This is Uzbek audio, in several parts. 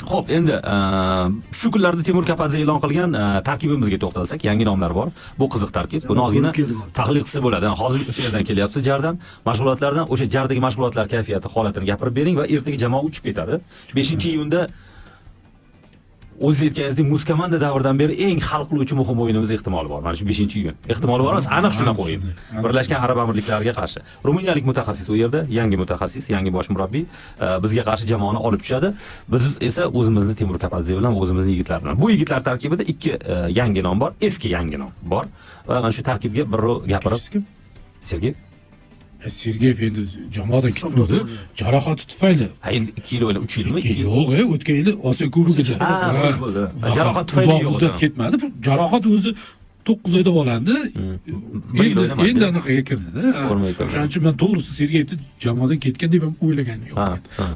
Xo'p, endi shu kunlarda Temur Kapadze e'lon qilgan tarkibimizga to'xtalsak, yangi nomlar bor. Bu qiziq tarkib. Buni ozgina tahlil qilsa bo'ladi. Hozir o'sha yerdan kelyapsiz Jardan. Mashg'ulotlardan o'sha Jardagi mashg'ulotlar kayfiyati, holatini gapirib bering va ertaga jamoa uchib ketadi. 5-iyunda o'zingiz aytganingizdek, Muskomanda davridan beri eng hal qiluvchi muhim o'yinimiz ehtimoli bor. Mana shu 5-iyun. Ehtimoli bor emas, aniq shunaqa o'yin. Birlashgan Arab Amirliklariga qarshi. Ruminiyalik mutaxassis u yerda, yangi mutaxassis, yangi bosh murabbiy bizga qarshi jamoani olib tushadi. Biz esa o'zimizni Temur Kapadze bilan, o'zimizning yigitlar bilan. Bu yigitlar tarkibida ikki yangi nom bor, eski yangi nom bor. Va mana shu tarkibga bir gapirib Sergey Sergeyev endi jamoadan ketdi. Jarohati tufayli. Endi 2 yil o'ylab 3 yilmi? Yo'q, o'tgan yili Osiyo Kubogida. Bo'ldi. Jarohat tufayli yo'q. Ketmadi. Jarohat o'zi 9 oyda bo'landi. Endi anaqaga kirdi-da. O'shaning uchun men to'g'risi Sergeyevni jamoadan ketgan deb ham o'ylaganim yo'q.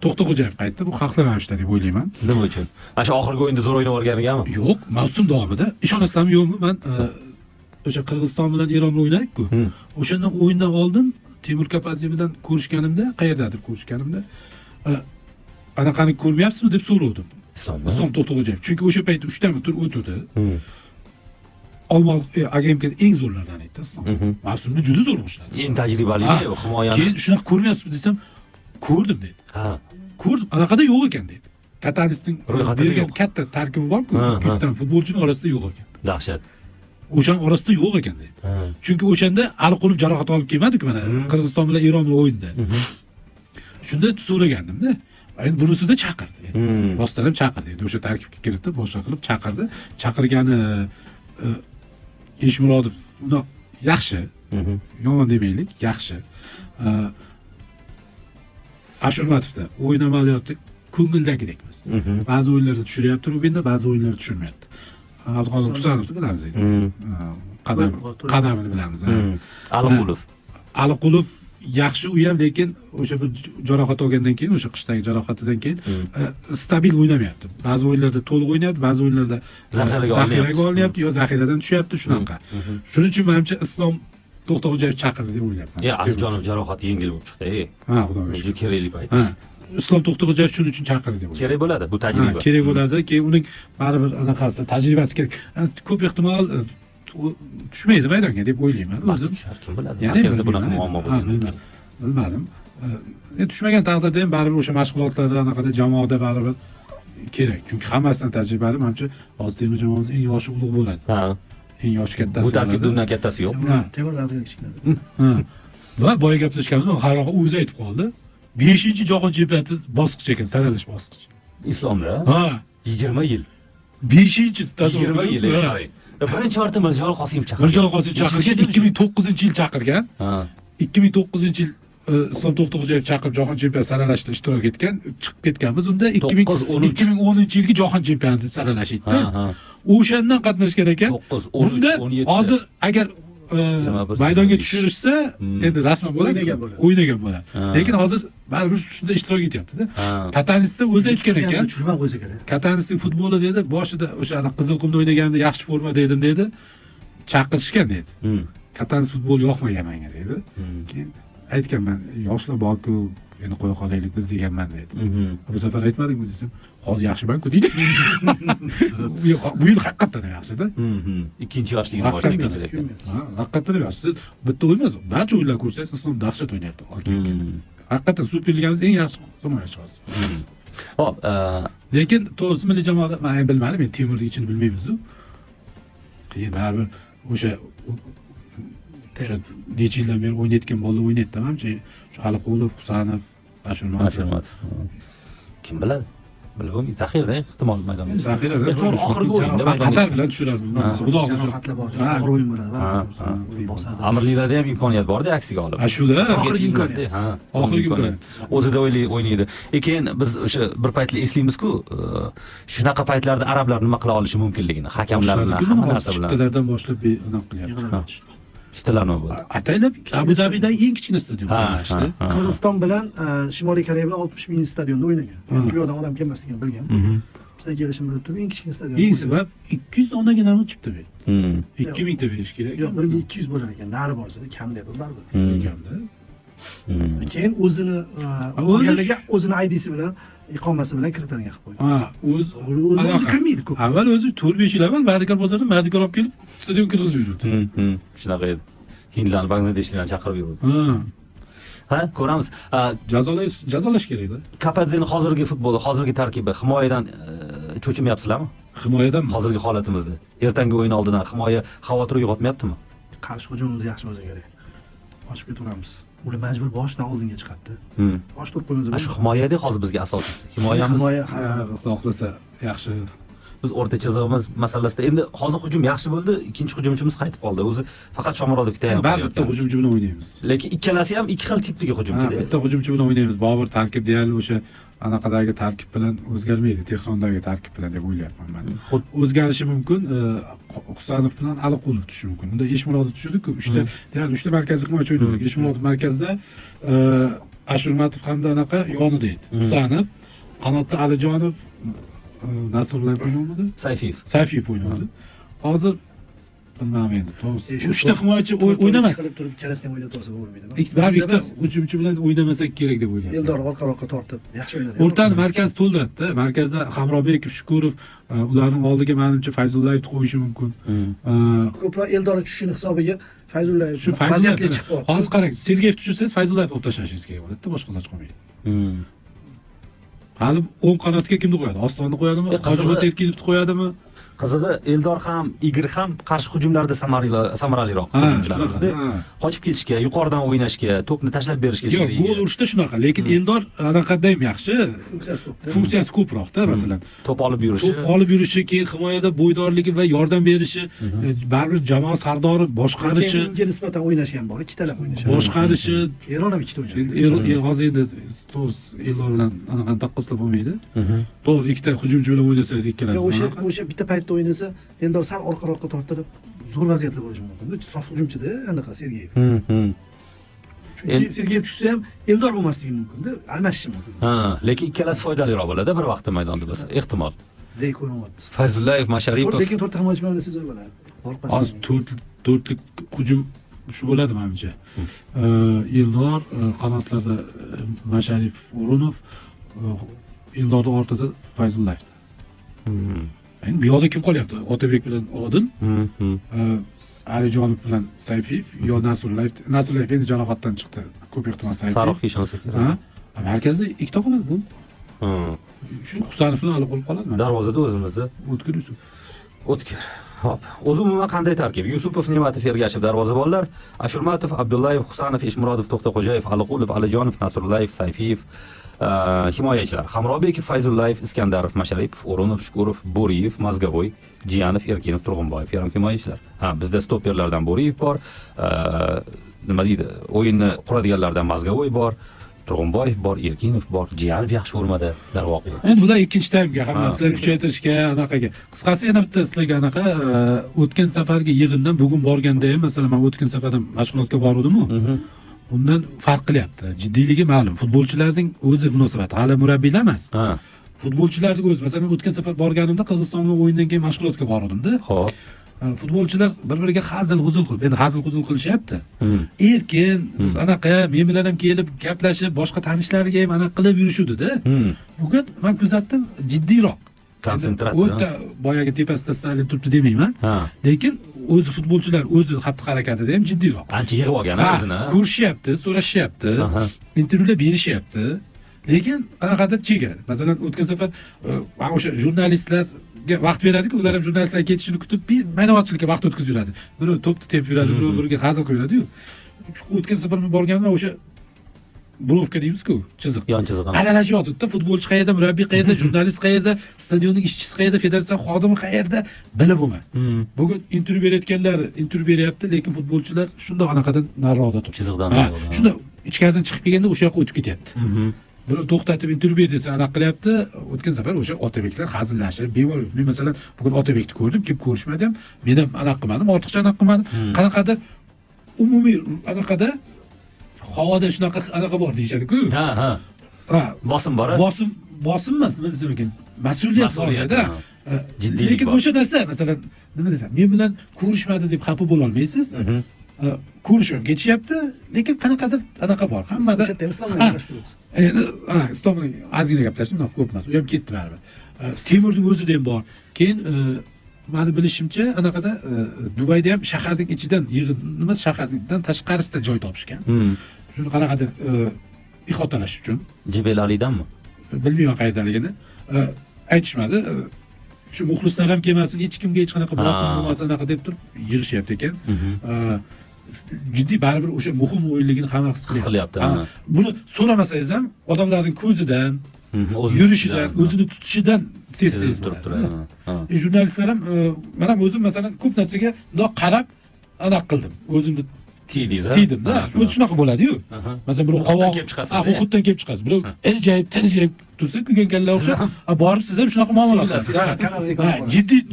To'xtaxo'jayev qaytdi. Bu haqli ravishda deb o'ylayman. Nima uchun? Ana shu oxirgi o'yinda zo'r o'ynab o'rganganmi? Yo'q, mavsum davomida. Ishonasizlarmi yo'qmi? Men o'sha Qirg'iziston bilan Eron o'ynadik-ku. O'shandan o'yindan oldin Temur Kapadze bilan ko'rishganimda, qayerdadir ko'rishganimda, anaqani ko'rmayapsizmi deb so'radim. Islom To'xtaxo'jayev. Chunki o'sha paytda 3 ta tur o'tdi. Olmaliq agentga eng zo'rlardan edi Islom. Mavsumda juda zo'r boshladi. Eng tajribali himoyani. Keyin shunaqa ko'rmayapsizmi desam, ko'rdim dedi. Ko'rdim, anaqada yo'q ekan dedi. Katanisning bergan katta tarkibi bor-ku, 200 ta futbolchining orasida yo'q ekan. Dahshat. O'shan orasida yo'q ekan dedi. Chunki o'shanda Aliqulov jarohat olib kelmadi-ku mana Qirg'iziston bilan Eron bilan o'yinda. Shunda so'ragandim-da. Endi bunisida chaqirdi. Boshdan chaqirdi dedi. O'sha tarkibga kiritib, boshqa qilib chaqirdi. Chaqirgani Eshmurodov uni yaxshi. Yomon demaylik, yaxshi. Ashurmatovda o'yin amaliyoti ko'ngildagidek emas. Ba'zi o'yinlarda tushiryapti Rubinda, ba'zi o'yinlarda tushirmayapti. Abduqodir Husanovni bilamiz endi. Qadamini bilamiz. Aliqulov yaxshi u ham, lekin o'sha bir jarohat olgandan keyin, o'sha qishdagi jarohatidan keyin stabil o'ynamayapti. Ba'zi o'yinlarda to'liq o'ynayapti, ba'zi o'yinlarda zaxiraga olinyapti yo zaxiradan tushyapti shunaqa. Shuning uchun menimcha Islom To'xtaxo'jayev chaqirdi deb o'ylayapman. Alijonov jarohati yengil bo'lib chiqdi. Xudoga shukr. Kerakli payt. Islom To'xtaxo'jayev shuning uchun chaqirdi deb o'ylayman. Kerak bo'ladi, bu tajriba. Kerak bo'ladi, keyin uning baribir anaqasi, tajribasi kerak. Ko'p ehtimol tushmaydi maydonga deb o'ylayman o'zim. Kim biladi? Markazda bunaqa muammo bo'lgan. Bilmadim. Tushmagan taqdirda ham baribir o'sha mashg'ulotlarda anaqada jamoada baribir kerak. Chunki hammasidan tajribali, menimcha hozir terma jamoamiz eng yoshi ulug' bo'ladi. Eng yoshi kattasi. Bu tarkibda undan kattasi yo'q. Temurlardan kichkina. Va boya gaplashganimda Xaroqa o'zi aytib qoldi. 5-jahon chempionati bosqichi ekan, saralash bosqichi. Islomda? 20 yil. 5-chi staj 20 yil. Birinchi marta Mirjalol Qosimov chaqirgan. Mirjalol Qosimov chaqirgan, 2009-yil chaqirgan. 2009-yil Islom To'xtaxo'jayev chaqirib jahon chempionati saralashda ishtirok etgan, chiqib ketganmiz. Unda 2010-yilgi jahon chempionati saralash edi. O'shandan qatnashgan ekan. 9-13-17. Hozir agar maydonga tushirishsa, endi rasman bo'ladi, o'ynagan bo'ladi. Lekin hozir baribir shunda ishtirok etyapti-da. Katanisda o'zi aytgan ekan, tushirmay qo'ysa kerak. Katanisning futboli dedi, boshida o'sha Qizilqumda o'ynaganimda yaxshi forma dedim dedi. Chaqirishgan dedi. Katanis futboli yoqmagan menga dedi. Keyin aytganman, yoshlar bor-ku, endi qo'ya qolaylik biz deganman dedi. Bu safar aytmadingmi desam, hozir yaxshiman-ku deydi. Bu yil haqiqatdan yaxshi-da. Ikkinchi yoshligini boshlaydi. Haqiqatdan yaxshi. Bitta o'yin emas, barcha o'yinlar ko'rsangiz, Islom dahshat o'ynayapti. Haqiqatdan Superligamizning eng yaxshi himoyachisi. Xo'p, lekin to'g'risi milliy jamoada men bilmadim, men Temurning ichini bilmaymiz-ku. Keyin baribir o'sha necha yildan beri o'ynayotgan bolalar o'ynayapti, menimcha shu Aliqulov, Husanov, Ashurmatov. Kim biladi? Bilib bo'lmaydi. Zaxirada ehtimol maydonga. Zaxirada oxirgi o'yinda Qatar bilan tushiradi. Xudo jarohatlar bor. Og'ir o'yin bo'ladi. Amirliklarda ham imkoniyat bor-da aksiga olib. Shuda oxirgi imkoniyat. Oxirgi imkoniyat. O'zida o'ynaydi. Keyin biz o'sha bir paytlar eslaymiz-ku, shunaqa paytlarda arablar nima qila olishi mumkinligini, hakamlar bilan, hamma narsa bilan. Chiptalardan boshlab anaqa qilyapti. Chiptalarni bo'ldi. Ataylab Abu Dabidagi eng kichkina stadion bo'ldi. Qirg'iziston bilan Shimoliy Koreya bilan 60 ming stadionda o'ynagan. Chunki u yerdan odam kelmasligini bilgan. Bizda kelishim bilib turib eng kichkina stadion. Eng sabab 200 donagina chipta berdi. 2000 ta berish kerak. Yo'q, 1200 bo'lar ekan. Nari borsa kam deb baribir. Kamda. Keyin o'zini o'zini ID'si bilan iqomasi bilan kiritadigan qilib qo'ygan. Ha, O'zi kirmaydi ko'p. Avval o'zi 4-5 yil avval Mardikor bozoridan Mardikor olib kelib stadion kirgizib yurdi. Shunaqa edi. Hindlarni, Bangladeshliklarni chaqirib yurdi. Ha, ko'ramiz. Jazolash kerak-da. Kapadzening hozirgi futboli, hozirgi tarkibi himoyadan cho'chimayapsizlarmi? Himoyadan Hozirgi holatimizda. Ertangi o'yin oldidan himoya xavotir uyg'otmayaptimi? Qarshi hujumimiz yaxshi bo'lsa kerak. Ochib ketaveramiz. Ular majbur boshdan oldinga chiqadi. Bosh to'p qo'yamiz. Shu himoyada hozir bizga asosiysi. Himoyamiz xohlasa yaxshi. Biz o'rta chizig'imiz masalasida endi hozir hujum yaxshi bo'ldi, ikkinchi hujumchimiz qaytib qoldi. O'zi faqat Shomurodovga tayanib qolyapti. Bitta hujumchi bilan o'ynaymiz. Lekin ikkalasi ham ikki xil tipdagi hujumchi-da. Bitta hujumchi bilan o'ynaymiz. Bobur tarkib deyarli o'sha anaqadagi tarkib bilan o'zgarmaydi. Tehrondagi tarkib bilan deb o'ylayapman men. O'zgarishi mumkin. Husanov bilan Aliqulov tushishi mumkin. Unda Eshmurodov tushadi-ku, 3ta markaziy himoyachi o'ynaydi. Eshmurodov markazda, Ashurmatov hamda anaqa yonida edi. Husanov, qanotda Alijonov, Nasrulloyev o'ynamadi? Sayfiyev o'ynadi. Hozir bilmadim endi. To'g'risi. 3ta himoyachi o'ynamas. Qilib turib ikkalasini o'ynatib olsa bo'lmaydi. Ikkita hujumchi bilan o'ynamasak kerak deb o'ylayapman. Eldor orqa-orqa tortib yaxshi o'ynadi. O'rtani markaz to'ldiradi-da. Markazda Hamrobekov, Shukurov, ularning oldiga menimcha Fayzullayevni qo'yishi mumkin. Ko'proq Eldor tushishini hisobiga Fayzullayev shu vaziyatga chiqib qoldi. Hozir qarang, Sergeyev tushirsangiz Fayzullayevni olib tashlashingiz kerak bo'ladi-da, boshqa iloji qolmaydi. Hali o'ng qanotga kimni qo'yadi? Ostonni qo'yadimi? Hojiboy Erkinovni qo'yadimi? Qizig'i Eldor ham, Igor ham qarshi hujumlarda samaraliroq hujumchilarimiz-da. Qochib ketishga, yuqoridan o'ynashga, to'pni tashlab berishga kerak. Yo'q, gol urishda shunaqa, lekin Eldor anaqada ham yaxshi. Funksiyasi ko'proq-da, masalan. To'p olib yurishi, keyin himoyada bo'ydorligi va yordam berishi, baribir jamoa sardori boshqarishi. Unga nisbatan o'ynashi ham bor, ikkitalab o'ynashi. Boshqarishi, Eron ham ikkita o'ynaydi. Hozir endi Eldor bilan anaqa taqqoslab bo'lmaydi. To'g'ri, ikkita hujumchi bilan o'ynasangiz ikkalasi. O'sha bitta paytda o'ynasa, endi sal orqa-orqa tortilib, zo'r vaziyatlar bo'lishi mumkin. Sof hujumchida, anaqa Sergeyev. Chunki Sergeyev tushsa ham Eldor bo'lmasligi mumkin-da, almashishi mumkin. Lekin ikkalasi foydaliroq bo'ladi bir vaqtda maydonda bo'lsa, ehtimol. Dek ko'ryapti. Fayzullayev, Masharipov. Lekin to'rtta himoyachi bilan o'ynasa zo'r bo'ladi. Hozir to'rtlik hujum shu bo'ladi menimcha. Eldor qanotlarda Masharipov, O'runov, Eldorning ortida Fayzullayev. Endi bu yoqda kim qolyapti? Otabek bilan Odil, Alijonov bilan Sayfiyev, yo Nasrulloyev endi jarohatdan chiqdi. Ko'p ehtimol Sayfiyev. Farruh ishonsa kerak. Markazda ikkita qoladi bu. Shu Husanov bilan olib qoladi. Darvozada o'zimizda O'tkir. Hop. O'zi umuman qanday tarkib? Yusupov, Ne'matov, Ergashev darvozabonlar, Ashurmatov, Abdullayev, Husanov, Eshmurodov, To'xtaxo'jayev, Aliqulov, Alijonov, Nasrulloyev, Sayfiyev, himoyachilar: Hamrobekov, Fayzullayev, Iskandarov, Masharipov, O'runov, Shukurov, Bo'riyev, Mazgavoy, Jiyanov, Erkinov, Turg'unboyev yarim himoyachilar. Bizda stoperlardan Bo'riyev bor, nima deydi, o'yinni quradiganlardan Mazgavoy bor, Turg'unboyev bor, Erkinov bor, Jiyanov yaxshi formada, darvoqe. Endi bular ikkinchi taymga hammasini kuchaytirishga, anaqaga. Qisqasi yana bitta sizlarga anaqa o'tgan safargi yig'indan bugun borganda ham, masalan, men o'tgan safarda mashg'ulotga bordim-ku. Undan farq qilyapti. Jiddiyligi ma'lum. Futbolchilarning o'zi munosabati, hali murabbiylar emas. Futbolchilarning o'zi, masalan, o'tgan safar borganimda Qirg'izistonga o'yindan keyin mashg'ulotga bordim-da. Xo'p. Futbolchilar bir-biriga hazil-huzul qilib, endi hazil-huzul qilishyapti. Erkin, anaqa men bilan ham kelib gaplashib, boshqa tanishlariga ham anaqa qilib yurishuvdi-da. Bugun men kuzatdim, jiddiyroq. Konsentratsiya. O'ta boyagi tepasida Stalin turibdi demayman. Lekin o'zi futbolchilar o'zi xatti-harakatida ham jiddiyroq. Ancha yig'ib olgan o'zini. Ko'rishyapti, so'rashyapti, intervyular berishyapti. Lekin qanaqadir chegara. Masalan, o'tgan safar mana o'sha jurnalistlarga vaqt beradi-ku, ular ham jurnalistlar ketishini kutib, maydoqchilikka vaqt o'tkazib yuradi. Biri to'pni tepib yuradi, biri-biriga hazil qilib yuradi-yu. O'tgan safar men borganimda o'sha brovka deymiz-ku, chiziq. Yon chiziq. Aralashib yotibdi. Futbolchi qayerda, murabbiy qayerda, jurnalist qayerda, stadionning ishchisi qayerda, federatsiya xodimi qayerda, bilib bo'lmas. Bugun intervyu berayotganlar intervyu beryapti, lekin futbolchilar shundoq anaqadan nariroqda turibdi. Chiziqdan nariroqda. Shunda ichkaridan chiqib kelganda o'sha yoqqa o'tib ketyapti. Buni to'xtatib intervyu desa anaqa qilyapti. O'tgan safar o'sha Otabeklar hazillashib, bemalol. Men masalan, bugun Otabekni ko'rdim, kelib ko'rishmadi ham. Men ham anaqa qilmadim, ortiqcha anaqa qilmadim. Qanaqadir umumiy anaqada havoda shunaqa anaqa bor deyishadi-ku. Bosim bor. Bosim emas, nima desam ekan? Mas'uliyat bor-da. Jiddiylik. Lekin o'sha narsa, masalan, nima desam, men bilan ko'rishmadi deb xafa bo'la olmaysiz. ko'rish ham ketishyapti, lekin qanaqadir anaqa bor. Hammada O'sha yerda islomga yarashib endi islomning ozgina gaplashdim, unda ko'p emas. U ham ketdi baribir. Temurning o'zida ham bor. Keyin meni bilishimcha, anaqada Dubayda ham shaharning ichidan nima shahardan tashqarisida joy topishgan. Shuni qanaqadir ihotalash uchun. Jebel Alidanmi? Bilmayman qayerdaligini. Aytishmadi. Shu muxlislar ham kelmasin, hech kimga hech qanaqa bosim bo'lmasin anaqa deb turib yig'ishyapti ekan. Jiddiy baribir o'sha muhim o'yinligini hamma his qilyapti. Buni so'ramasangiz ham odamlarning ko'zidan, yurishidan, o'zini tutishidan sezsangiz turibdi. Jurnalistlar ham men ham o'zim masalan ko'p narsaga bundoq qarab anaqa qildim. O'zimni tiydim-da. O'zi shunaqa bo'ladi-yu. Masalan, bir qovoq kelib chiqasiz. Muhitdan kelib chiqasiz. Birov irjayib, tirjayib tursa, kuyganlar o'xshab, borib siz ham shunaqa muomala qilasiz.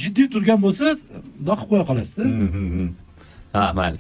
Jiddiy turgan bo'lsa, bundoq qo'ya qolasizda. Ha, mayli.